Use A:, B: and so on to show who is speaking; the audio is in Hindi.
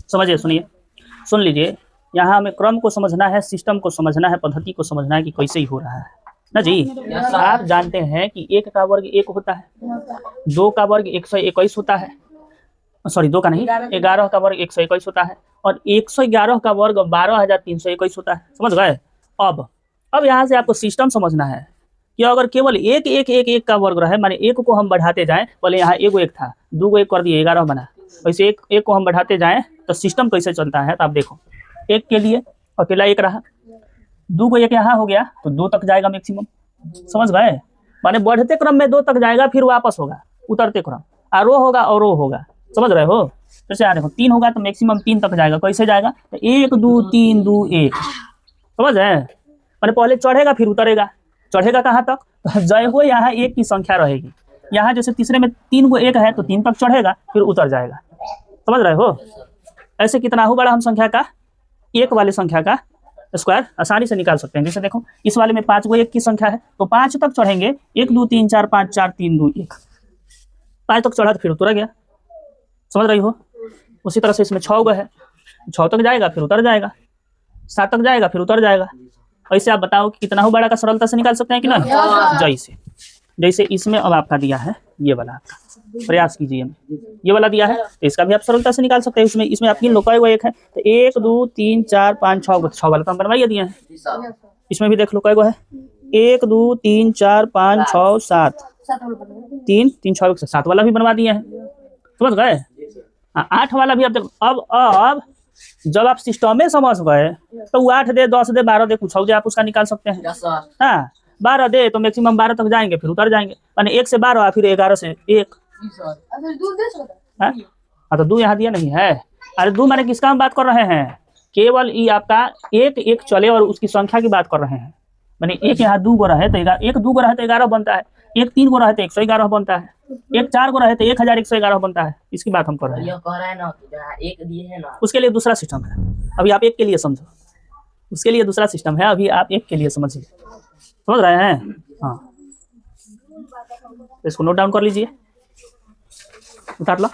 A: समझिए, सुनिए, सुन लीजिए। यहाँ हमें क्रम को समझना है, सिस्टम को समझना है, पद्धति को समझना है कि कैसे ही हो रहा है ना जी। आप जानते हैं कि 1 का वर्ग 1 होता है, 2 का वर्ग 121 होता है, सॉरी 2 का नहीं, 11 का वर्ग 121 होता है, और 111 का वर्ग 12,321 होता है। समझ गए? अब यहाँ से आपको सिस्टम समझना है कि अगर केवल 1 का वर्ग रहे, माने 1 को हम बढ़ाते जाएं, पहले यहाँ 1 था, 2 को 1 कर दिए 11 बना, वैसे 1 को हम बढ़ाते जाएं तो सिस्टम कैसे चलता है। तो आप देखो, 1 के लिए अकेला 1 रहा, 2 को 1 यहाँ हो गया तो 2 तक जाएगा मैक्सिमम। समझ गए? माने बढ़ते क्रम में 2 तक जाएगा, फिर वापस होगा, उतरते क्रम रो होगा और रो होगा। समझ रहे हो? जैसे देखो 3 होगा तो मैक्सिमम 3 तक जाएगा। कैसे जाएगा? तो 1 2 3 2 1। समझ रहे हैं? मैंने पहले चढ़ेगा फिर उतरेगा। चढ़ेगा कहाँ तक? तो जय हो यहाँ 1 की संख्या रहेगी। यहाँ जैसे तीसरे में 3 को 1 है तो 3 तक चढ़ेगा फिर उतर जाएगा। समझ रहे हो? ऐसे कितना हो बड़ा हम संख्या का 1 वाले संख्या का स्क्वायर आसानी से निकाल सकते हैं। जैसे देखो इस वाले में 5 को 1 की संख्या है तो 5 तक चढ़ेंगे, 1 2 3 4 5 4 3 2 1, 5 तक चढ़ा तो फिर उतर गया। समझ रही हो? उसी तरह से इसमें 6 है, 6 तक जाएगा फिर उतर जाएगा, 7 तक जाएगा फिर उतर जाएगा। ऐसे आप बताओ कि कितना हो बड़ा का सरलता से निकाल सकते हैं कि नहीं? जैसे इसमें अब आपका दिया है ये वाला, आपका प्रयास कीजिए, ये वाला दिया है तो इसका भी आप सरलता से निकाल सकते हैं। इसमें आपकी लोग को 1 है तो 1 2 3 4 5 6 वाला तो हम बनवाइए दिए हैं। इसमें भी देख लो कई गो है, 1 2 3 4 5 6 7, 3 3 6 7 वाला भी बनवा दिए हैं। समझ गए? 8 वाला भी आप देखो। अब जब आप सिस्टम में समझ गए तो 8 दे 10 दे 12 दे कुछ हो जाए आप उसका निकाल सकते हैं। हाँ 12 दे तो मैक्सिमम 12 तक जाएंगे फिर उतर जाएंगे, माने 1 से 12 फिर 11 से 1। हाँ तो 2 यहाँ दिया नहीं है। अरे 2 माने किसका हम बात कर रहे हैं? केवल ये आपका 1 चले और उसकी संख्या की बात कर रहे हैं। माने 1 यहाँ 2 गो रहे तो 1 2 गो रहे तो 11 बनता है, 1 3 गो रहे तो 111 बनता है, 1 4 गो रहे तो 1111 बनता है। इसकी बात हम कर रहे हैं। उसके लिए दूसरा सिस्टम है, अभी आप 1 के लिए समझो। उसके लिए दूसरा सिस्टम है, अभी आप 1 के लिए समझिए। समझ रहे हैं? हाँ, इसको नोट डाउन कर लीजिए, उतार लो।